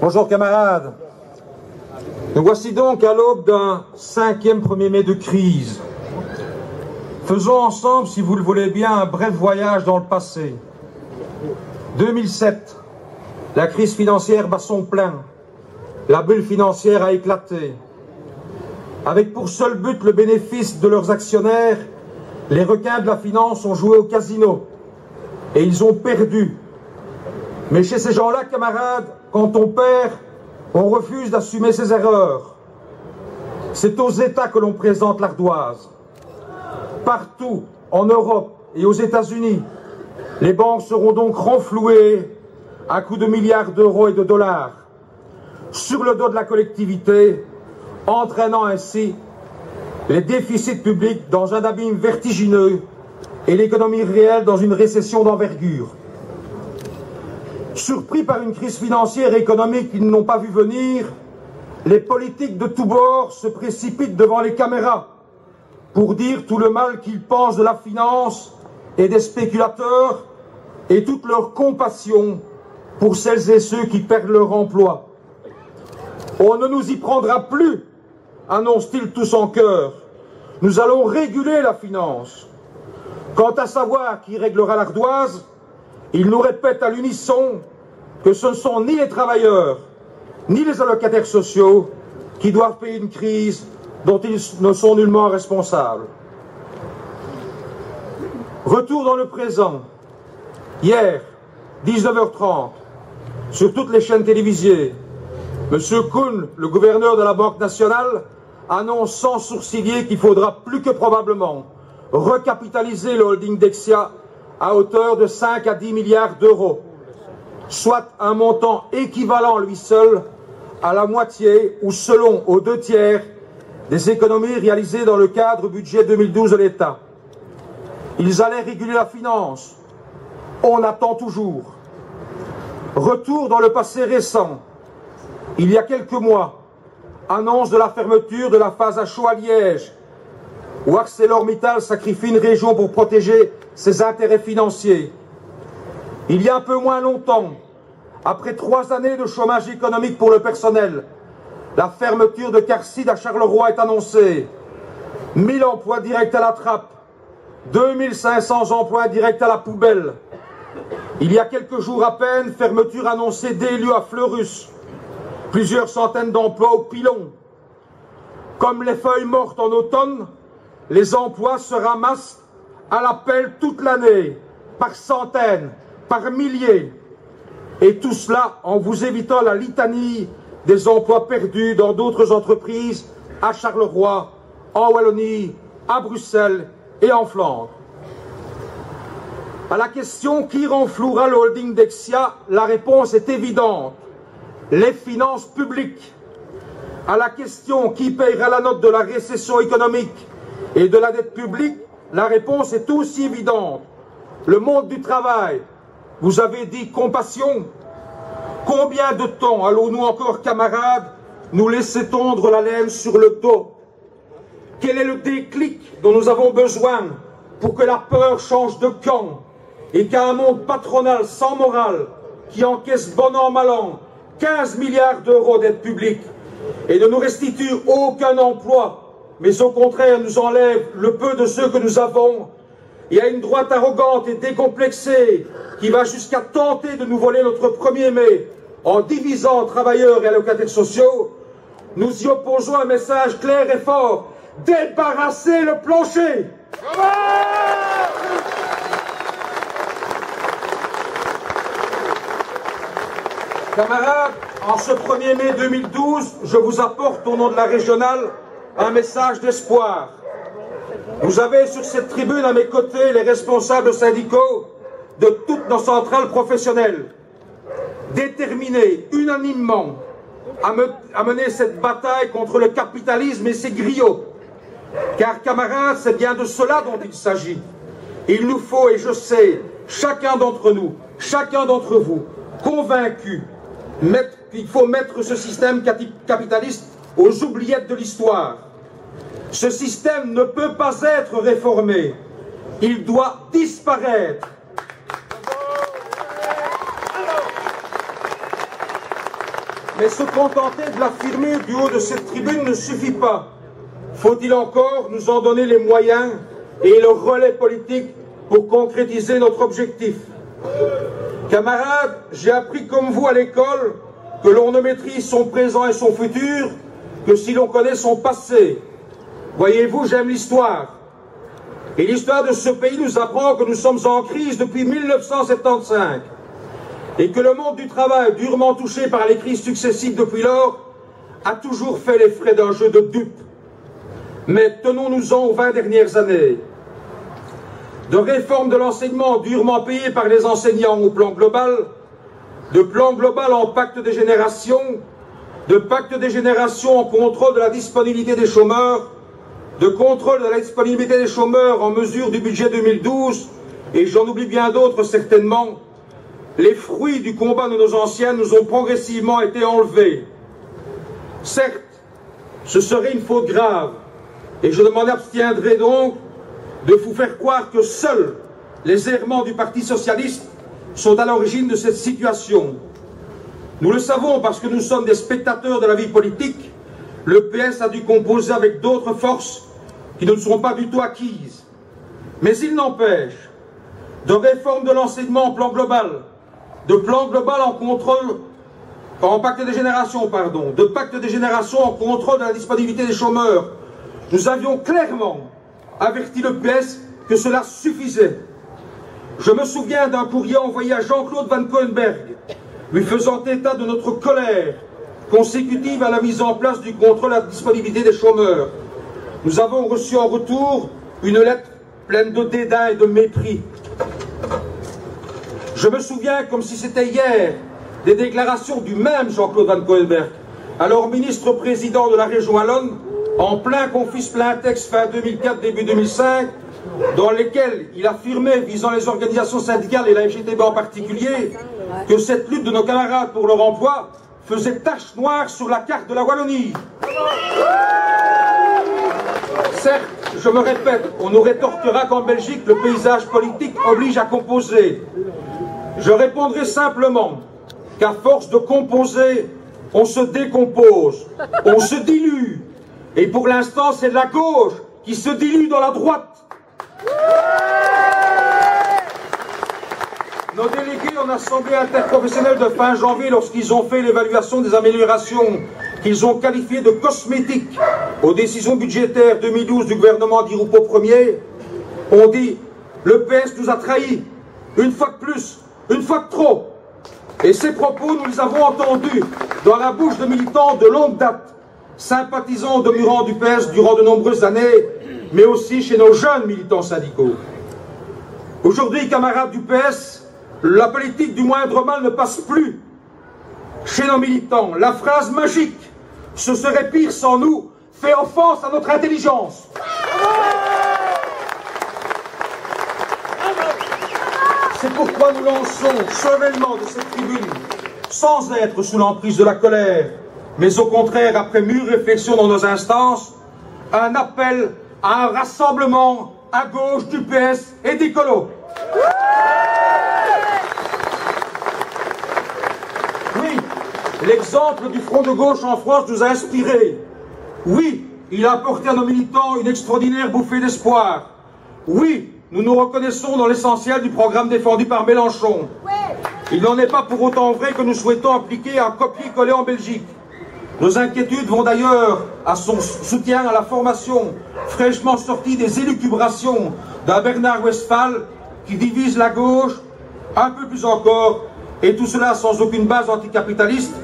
Bonjour camarades. Nous voici donc à l'aube d'un 5e 1er mai de crise. Faisons ensemble, si vous le voulez bien, un bref voyage dans le passé. 2007, la crise financière bat son plein. La bulle financière a éclaté. Avec pour seul but le bénéfice de leurs actionnaires, les requins de la finance ont joué au casino. Et ils ont perdu. Mais chez ces gens-là, camarades, quand on perd, on refuse d'assumer ses erreurs. C'est aux États que l'on présente l'ardoise. Partout, en Europe et aux États-Unis, les banques seront donc renflouées à coups de milliards d'euros et de dollars sur le dos de la collectivité, entraînant ainsi les déficits publics dans un abîme vertigineux et l'économie réelle dans une récession d'envergure. Surpris par une crise financière et économique qu'ils n'ont pas vu venir, les politiques de tous bords se précipitent devant les caméras pour dire tout le mal qu'ils pensent de la finance et des spéculateurs et toute leur compassion pour celles et ceux qui perdent leur emploi. On ne nous y prendra plus, annoncent-ils tous en chœur. Nous allons réguler la finance. Quant à savoir qui réglera l'ardoise, ils nous répètent à l'unisson que ce ne sont ni les travailleurs, ni les allocataires sociaux qui doivent payer une crise dont ils ne sont nullement responsables. Retour dans le présent. Hier, 19h30, sur toutes les chaînes télévisées, M. Kuhn, le gouverneur de la Banque nationale, annonce sans sourciller qu'il faudra plus que probablement recapitaliser le holding Dexia à hauteur de 5 à 10 milliards d'euros, soit un montant équivalent lui seul à la moitié ou selon aux 2 tiers des économies réalisées dans le cadre budget 2012 de l'État. Ils allaient réguler la finance. On attend toujours. Retour dans le passé récent. Il y a quelques mois, annonce de la fermeture de la phase à chaud à Liège, où ArcelorMittal sacrifie une région pour protéger ses intérêts financiers. Il y a un peu moins longtemps, après 3 années de chômage économique pour le personnel, la fermeture de Carseed à Charleroi est annoncée. 1000 emplois directs à la trappe, 2500 emplois directs à la poubelle. Il y a quelques jours à peine, fermeture annoncée d'Élu à Fleurus. Plusieurs centaines d'emplois au pilon. Comme les feuilles mortes en automne, les emplois se ramassent à la pelle toute l'année, par centaines, par milliers. Et tout cela en vous évitant la litanie des emplois perdus dans d'autres entreprises, à Charleroi, en Wallonie, à Bruxelles et en Flandre. À la question qui renflouera le holding Dexia, la réponse est évidente. Les finances publiques. À la question qui paiera la note de la récession économique et de la dette publique, la réponse est aussi évidente. Le monde du travail. Vous avez dit compassion. Combien de temps allons-nous encore, camarades, nous laisser tondre la laine sur le dos? Quel est le déclic dont nous avons besoin pour que la peur change de camp et qu'un monde patronal sans morale qui encaisse bon an mal an 15 milliards d'euros d'aide publique et ne nous restitue aucun emploi, mais au contraire nous enlève le peu de ceux que nous avons, et à une droite arrogante et décomplexée qui va jusqu'à tenter de nous voler notre 1er mai en divisant travailleurs et allocataires sociaux, nous y opposons un message clair et fort: débarrassez le plancher. Camarades, en ce 1er mai 2012, je vous apporte au nom de la régionale un message d'espoir. Vous avez sur cette tribune à mes côtés les responsables syndicaux de toutes nos centrales professionnelles, déterminés unanimement à mener cette bataille contre le capitalisme et ses griots. Car camarades, c'est bien de cela dont il s'agit. Il nous faut, et je sais, chacun d'entre nous, chacun d'entre vous, convaincus qu'il faut mettre ce système capitaliste aux oubliettes de l'histoire. Ce système ne peut pas être réformé. Il doit disparaître. Mais se contenter de l'affirmer du haut de cette tribune ne suffit pas. Faut-il encore nous en donner les moyens et le relais politique pour concrétiser notre objectif? Camarades, j'ai appris comme vous à l'école que l'on ne maîtrise son présent et son futur que si l'on connaît son passé. Voyez-vous, j'aime l'histoire. Et l'histoire de ce pays nous apprend que nous sommes en crise depuis 1975 et que le monde du travail, durement touché par les crises successives depuis lors, a toujours fait les frais d'un jeu de dupes. Mais tenons-nous-en aux 20 dernières années. De réforme de l'enseignement durement payé par les enseignants au plan global, de plan global en pacte des générations, de pacte des générations en contrôle de la disponibilité des chômeurs, de contrôle de la disponibilité des chômeurs en mesure du budget 2012, et j'en oublie bien d'autres certainement, les fruits du combat de nos anciens nous ont progressivement été enlevés. Certes, ce serait une faute grave, et je m'en abstiendrai donc de vous faire croire que seuls les errements du Parti socialiste sont à l'origine de cette situation. Nous le savons parce que nous sommes des spectateurs de la vie politique. Le PS a dû composer avec d'autres forces qui ne sont pas du tout acquises. Mais il n'empêche, de réforme de l'enseignement en plan global, de plan global en contrôle, en pacte des générations, pardon, de pacte des générations en contrôle de la disponibilité des chômeurs, nous avions clairement averti le PS que cela suffisait. Je me souviens d'un courrier envoyé à Jean-Claude Van Coenberg, lui faisant état de notre colère consécutive à la mise en place du contrôle à la disponibilité des chômeurs. Nous avons reçu en retour une lettre pleine de dédain et de mépris. Je me souviens, comme si c'était hier, des déclarations du même Jean-Claude Van Coenberg, alors ministre-président de la région Wallonne, en plein conflit plein texte fin 2004, début 2005, dans lesquels il affirmait, visant les organisations syndicales et la FGTB en particulier, que cette lutte de nos camarades pour leur emploi faisait tache noire sur la carte de la Wallonie. Certes, je me répète, on nous rétorquera qu'en Belgique, le paysage politique oblige à composer. Je répondrai simplement qu'à force de composer, on se décompose, on se dilue. Et pour l'instant, c'est la gauche qui se dilue dans la droite. Nos délégués en assemblée interprofessionnelle de fin janvier, lorsqu'ils ont fait l'évaluation des améliorations qu'ils ont qualifiées de cosmétiques aux décisions budgétaires 2012 du gouvernement Di Rupo Ier, ont dit « Le PS nous a trahis, une fois de plus, une fois de trop ». Et ces propos, nous les avons entendus dans la bouche de militants de longue date, sympathisants demeurant du PS durant de nombreuses années, mais aussi chez nos jeunes militants syndicaux. Aujourd'hui, camarades du PS, la politique du moindre mal ne passe plus. Chez nos militants, la phrase magique « ce serait pire sans nous » fait offense à notre intelligence. C'est pourquoi nous lançons solennellement de cette tribune, sans être sous l'emprise de la colère, mais au contraire, après mûre réflexion dans nos instances, un appel à un rassemblement à gauche du PS et d'Écolo. Oui, l'exemple du Front de gauche en France nous a inspirés. Oui, il a apporté à nos militants une extraordinaire bouffée d'espoir. Oui, nous nous reconnaissons dans l'essentiel du programme défendu par Mélenchon. Il n'en est pas pour autant vrai que nous souhaitons appliquer un copier-coller en Belgique. Nos inquiétudes vont d'ailleurs à son soutien à la formation fraîchement sortie des élucubrations d'un Bernard Westphal qui divise la gauche un peu plus encore, et tout cela sans aucune base anticapitaliste,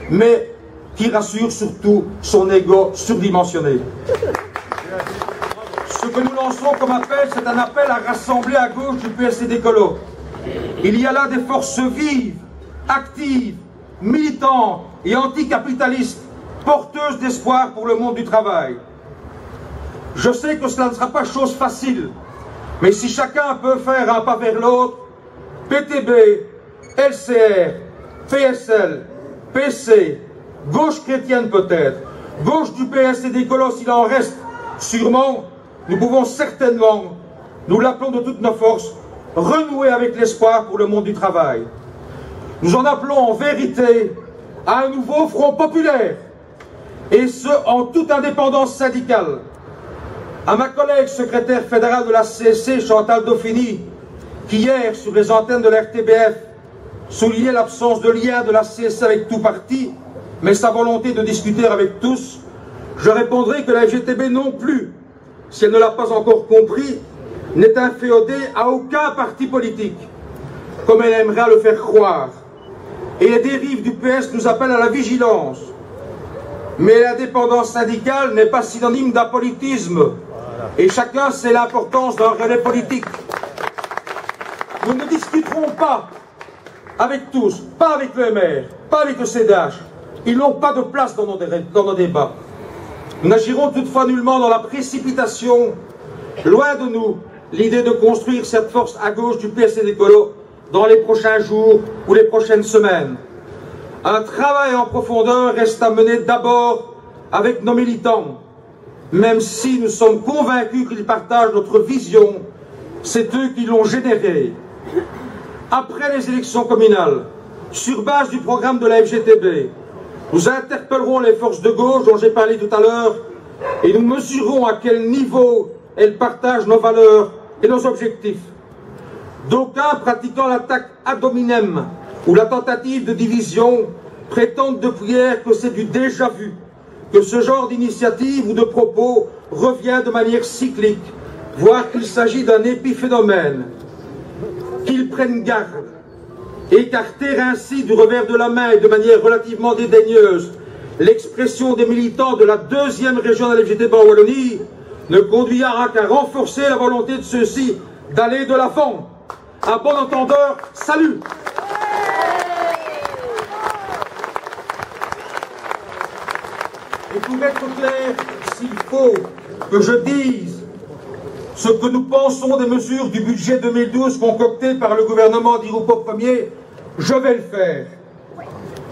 mais qui rassure surtout son ego surdimensionné. Ce que nous lançons comme appel, c'est un appel à rassembler à gauche du PS et d'Écolo. Il y a là des forces vives, actives, militantes et anticapitalistes, porteuses d'espoir pour le monde du travail. Je sais que cela ne sera pas chose facile, mais si chacun peut faire un pas vers l'autre, PTB, LCR, PSL, PC, gauche chrétienne peut-être, gauche du PS et d'Écolo s'il en reste, sûrement, nous pouvons certainement, nous l'appelons de toutes nos forces, renouer avec l'espoir pour le monde du travail. Nous en appelons en vérité à un nouveau front populaire, et ce, en toute indépendance syndicale. À ma collègue secrétaire fédérale de la CSC, Chantal Dauphiny, qui hier, sur les antennes de l'RTBF, soulignait l'absence de lien de la CSC avec tout parti, mais sa volonté de discuter avec tous, je répondrai que la FGTB non plus, si elle ne l'a pas encore compris, n'est inféodée à aucun parti politique, comme elle aimerait le faire croire. Et les dérives du PS nous appellent à la vigilance. Mais l'indépendance syndicale n'est pas synonyme d'apolitisme. Et chacun sait l'importance d'un relais politique. Nous ne discuterons pas avec tous, pas avec le MR, pas avec le CEDH. Ils n'ont pas de place dans nos débats. Nous n'agirons toutefois nullement dans la précipitation. Loin de nous l'idée de construire cette force à gauche du PS et des colos dans les prochains jours ou les prochaines semaines. Un travail en profondeur reste à mener d'abord avec nos militants. Même si nous sommes convaincus qu'ils partagent notre vision, c'est eux qui l'ont générée. Après les élections communales, sur base du programme de la FGTB, nous interpellerons les forces de gauche dont j'ai parlé tout à l'heure et nous mesurerons à quel niveau elles partagent nos valeurs et nos objectifs. D'aucuns pratiquant l'attaque ad hominem ou la tentative de division prétendent depuis hier que c'est du déjà vu, que ce genre d'initiative ou de propos revient de manière cyclique, voire qu'il s'agit d'un épiphénomène. Qu'ils prennent garde. Écarter ainsi du revers de la main et de manière relativement dédaigneuse l'expression des militants de la deuxième région de la FGTB en Wallonie ne conduira qu'à renforcer la volonté de ceux-ci d'aller de l'avant. À bon entendeur, salut! Et pour être clair, s'il faut que je dise ce que nous pensons des mesures du budget 2012 concoctées par le gouvernement d'Irupo Ier, je vais le faire.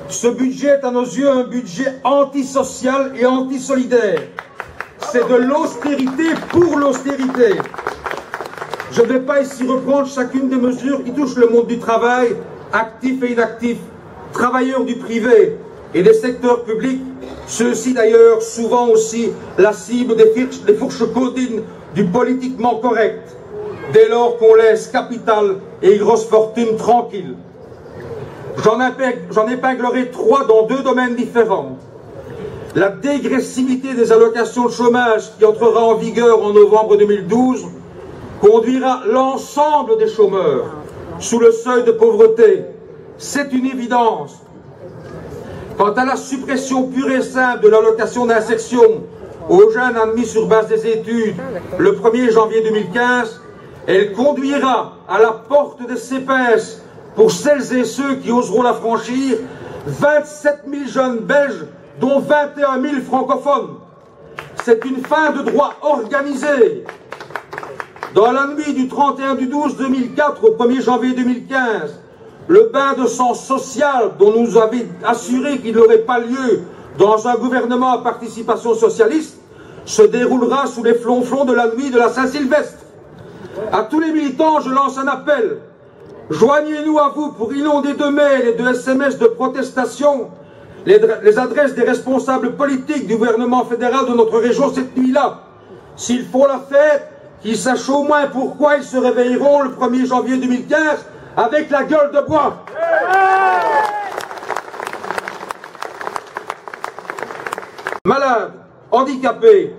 Ce budget est à nos yeux un budget antisocial et antisolidaire. C'est de l'austérité pour l'austérité. Je ne vais pas ici reprendre chacune des mesures qui touchent le monde du travail, actifs et inactifs, travailleurs du privé et des secteurs publics, ceux-ci d'ailleurs souvent aussi la cible des fourches codines du politiquement correct, dès lors qu'on laisse capital et grosses fortunes tranquilles. J'en épinglerai 3 dans 2 domaines différents. La dégressivité des allocations de chômage qui entrera en vigueur en novembre 2012 conduira l'ensemble des chômeurs sous le seuil de pauvreté. C'est une évidence. Quant à la suppression pure et simple de l'allocation d'insertion aux jeunes admis sur base des études le 1er janvier 2015, elle conduira à la porte des CPS pour celles et ceux qui oseront la franchir, 27 000 jeunes belges, dont 21 000 francophones. C'est une fin de droit organisée. Dans la nuit du 31/12/2004 au 1er janvier 2015, le bain de sang social dont nous avait assuré qu'il n'aurait pas lieu dans un gouvernement à participation socialiste se déroulera sous les flonflons de la nuit de la Saint-Sylvestre. À tous les militants, je lance un appel. Joignez-nous à vous pour inonder de mails et de SMS de protestation les adresses des responsables politiques du gouvernement fédéral de notre région cette nuit-là. S'ils font la fête, qu'ils sachent au moins pourquoi ils se réveilleront le 1er janvier 2015 avec la gueule de bois. Malades, handicapés,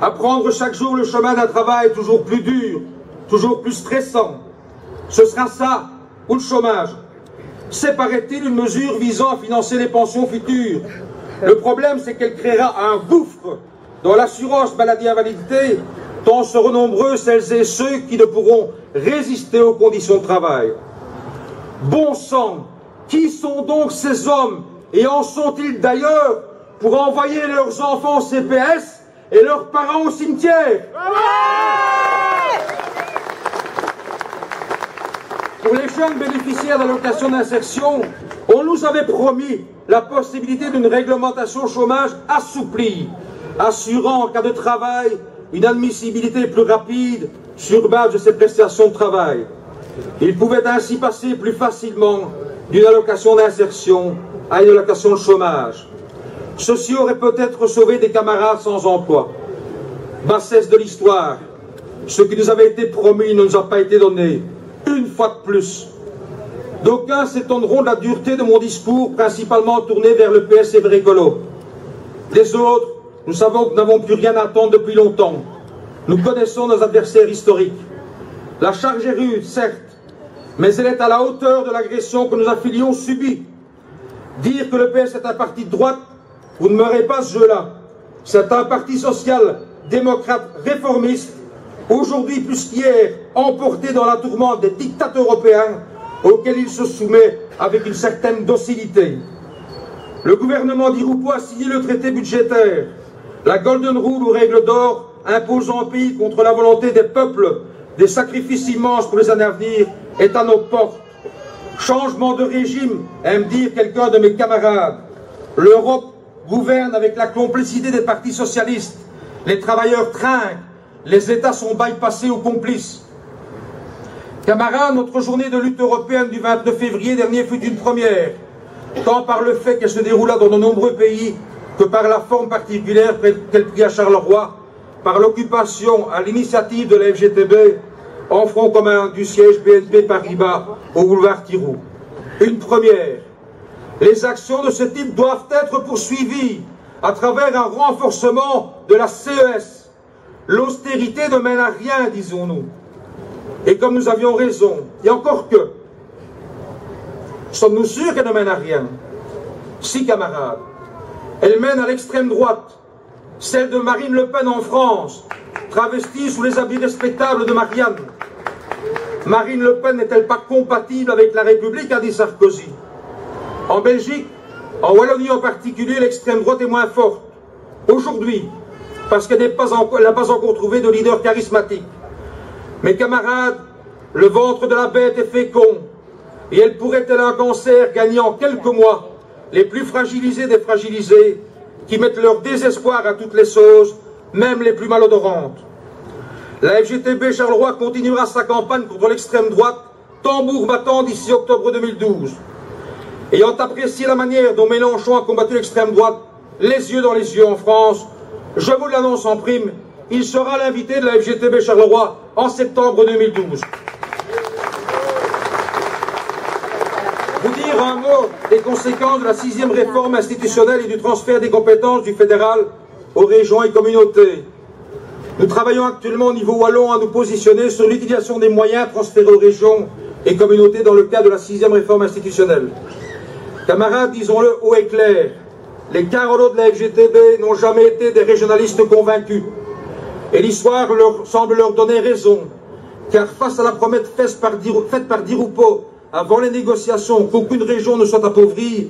à prendre chaque jour le chemin d'un travail toujours plus dur, toujours plus stressant. Ce sera ça, ou le chômage. C'est, paraît-il, une mesure visant à financer les pensions futures. Le problème, c'est qu'elle créera un gouffre dans l'assurance maladie-invalidité, tant seront nombreux celles et ceux qui ne pourront résister aux conditions de travail. Bon sang, qui sont donc ces hommes, et en sont-ils d'ailleurs, pour envoyer leurs enfants au CPS et leurs parents au cimetière? Pour les jeunes bénéficiaires d'allocations d'insertion, on nous avait promis la possibilité d'une réglementation chômage assouplie, assurant en cas de travail une admissibilité plus rapide sur base de ces prestations de travail. Il pouvait ainsi passer plus facilement d'une allocation d'insertion à une allocation de chômage. Ceci aurait peut-être sauvé des camarades sans emploi. Bassesse de l'histoire, ce qui nous avait été promis ne nous a pas été donné, une fois de plus. D'aucuns s'étonneront de la dureté de mon discours, principalement tourné vers le PS et vers Écolo. Les autres, nous savons que nous n'avons plus rien à attendre depuis longtemps. Nous connaissons nos adversaires historiques. La charge est rude, certes, mais elle est à la hauteur de l'agression que nos affiliés subie. Dire que le PS est un parti de droite, vous ne m'aurez pas ce jeu-là. C'est un parti social, démocrate, réformiste, aujourd'hui plus qu'hier, emporté dans la tourmente des dictateurs européens auxquels il se soumet avec une certaine docilité. Le gouvernement Di Rupo a signé le traité budgétaire, la Golden Rule ou règle d'or, imposant au pays contre la volonté des peuples des sacrifices immenses pour les années à venir, est à nos portes. Changement de régime, aime dire quelqu'un de mes camarades. L'Europe gouverne avec la complicité des partis socialistes. Les travailleurs trinquent, les États sont bypassés ou complices. Camarades, notre journée de lutte européenne du 29 février dernier fut une première, tant par le fait qu'elle se déroula dans de nombreux pays que par la forme particulière qu'elle prit à Charleroi, par l'occupation à l'initiative de la FGTB en front commun du siège BNP Paribas au boulevard Thiroux. Une première. Les actions de ce type doivent être poursuivies à travers un renforcement de la CES. L'austérité ne mène à rien, disons-nous. Et comme nous avions raison, et encore que, sommes-nous sûrs qu'elle ne mène à rien? Si, camarades, elle mène à l'extrême droite, celle de Marine Le Pen en France, travestie sous les habits respectables de Marianne. Marine Le Pen n'est-elle pas compatible avec la République, a dit Sarkozy? En Belgique, en Wallonie en particulier, l'extrême droite est moins forte. Aujourd'hui, parce qu'elle n'a pas encore trouvé de leader charismatique. Mes camarades, le ventre de la bête est fécond, et elle pourrait être un cancer gagné en quelques mois les plus fragilisés des fragilisés, qui mettent leur désespoir à toutes les sauces, même les plus malodorantes. La FGTB Charleroi continuera sa campagne contre l'extrême droite, tambour battant d'ici octobre 2012. Ayant apprécié la manière dont Mélenchon a combattu l'extrême droite, les yeux dans les yeux en France, je vous l'annonce en prime, il sera l'invité de la FGTB Charleroi en septembre 2012. Vous dire un mot des conséquences de la 6e réforme institutionnelle et du transfert des compétences du fédéral aux régions et communautés. Nous travaillons actuellement au niveau wallon à nous positionner sur l'utilisation des moyens transférés aux régions et communautés dans le cadre de la 6e réforme institutionnelle. Camarades, disons-le haut et clair, les Carolos de la FGTB n'ont jamais été des régionalistes convaincus. Et l'histoire semble leur donner raison, car face à la promesse faite par Di Rupo avant les négociations qu'aucune région ne soit appauvrie,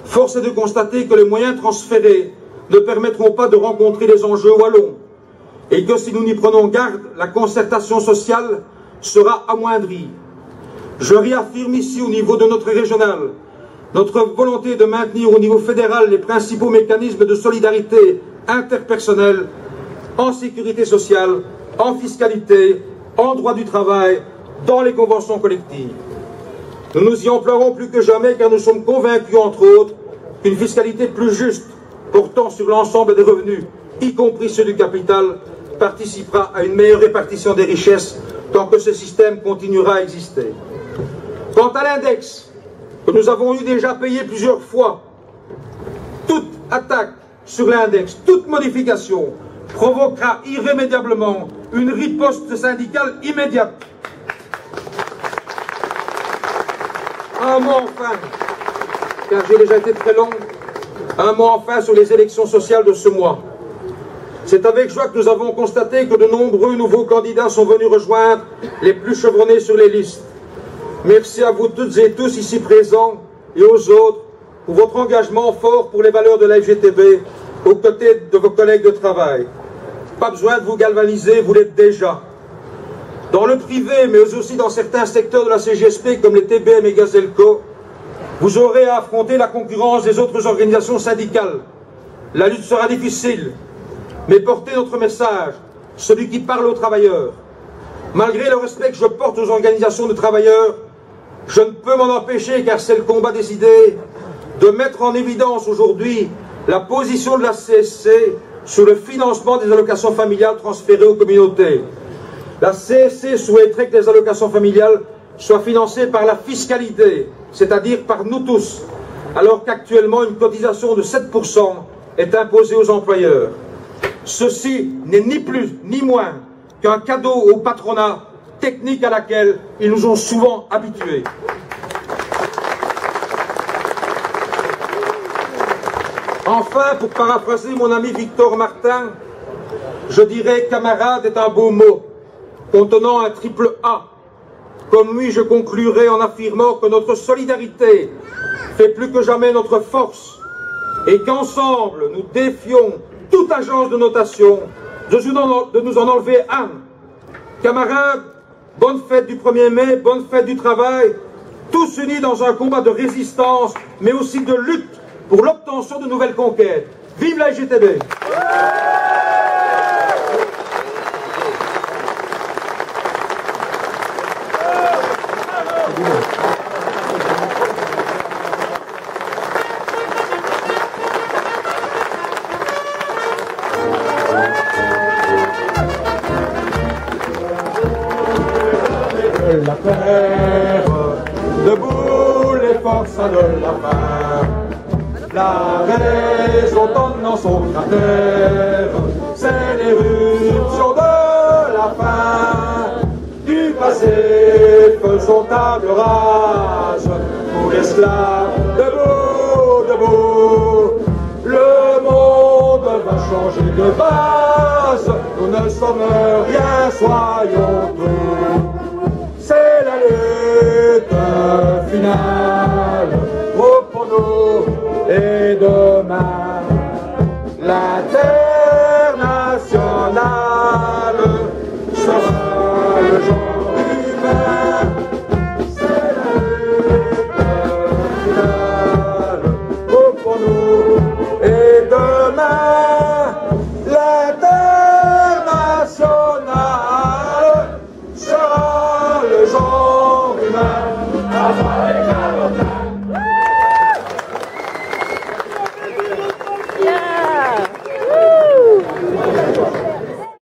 force est de constater que les moyens transférés ne permettront pas de rencontrer les enjeux wallons, et que si nous n'y prenons garde, la concertation sociale sera amoindrie. Je réaffirme ici au niveau de notre régional notre volonté de maintenir au niveau fédéral les principaux mécanismes de solidarité interpersonnelle en sécurité sociale, en fiscalité, en droit du travail, dans les conventions collectives. Nous nous y emploierons plus que jamais car nous sommes convaincus, entre autres, qu'une fiscalité plus juste, portant sur l'ensemble des revenus, y compris ceux du capital, participera à une meilleure répartition des richesses tant que ce système continuera à exister. Quant à l'index, que nous avons eu déjà payé plusieurs fois, toute attaque sur l'index, toute modification, provoquera irrémédiablement une riposte syndicale immédiate. Un mot enfin, car j'ai déjà été très long, un mot enfin sur les élections sociales de ce mois. C'est avec joie que nous avons constaté que de nombreux nouveaux candidats sont venus rejoindre les plus chevronnés sur les listes. Merci à vous toutes et tous ici présents et aux autres pour votre engagement fort pour les valeurs de la FGTB aux côtés de vos collègues de travail. Pas besoin de vous galvaniser, vous l'êtes déjà. Dans le privé, mais aussi dans certains secteurs de la CGSP comme les TBM et Gazelco, vous aurez à affronter la concurrence des autres organisations syndicales. La lutte sera difficile, mais portez notre message, celui qui parle aux travailleurs. Malgré le respect que je porte aux organisations de travailleurs, je ne peux m'en empêcher, car c'est le combat des idées, de mettre en évidence aujourd'hui la position de la CSC sur le financement des allocations familiales transférées aux communautés. La CSC souhaiterait que les allocations familiales soient financées par la fiscalité, c'est-à-dire par nous tous, alors qu'actuellement une cotisation de 7% est imposée aux employeurs. Ceci n'est ni plus ni moins qu'un cadeau au patronat, technique à laquelle ils nous ont souvent habitués. Enfin, pour paraphraser mon ami Victor Martin, je dirais « camarade » est un beau mot, contenant un triple A. Comme lui, je conclurai en affirmant que notre solidarité fait plus que jamais notre force et qu'ensemble, nous défions toute agence de notation de nous en enlever un. Camarades, bonne fête du 1er mai, bonne fête du travail, tous unis dans un combat de résistance, mais aussi de lutte pour l'obtention de nouvelles conquêtes. Vive la SGTB! La terre, debout les forces de la faim, la raison donne dans son cratère, c'est l'éruption de la faim, du passé faisons table rase, pour l'esclave, debout, debout, le monde va changer de base, nous ne sommes rien, soyons tous. C'est la lutte finale, pour nous et demain, l'internationale sera le genre humain. C'est la lutte finale, pour nous et demain, l'internationale sera le genre humain.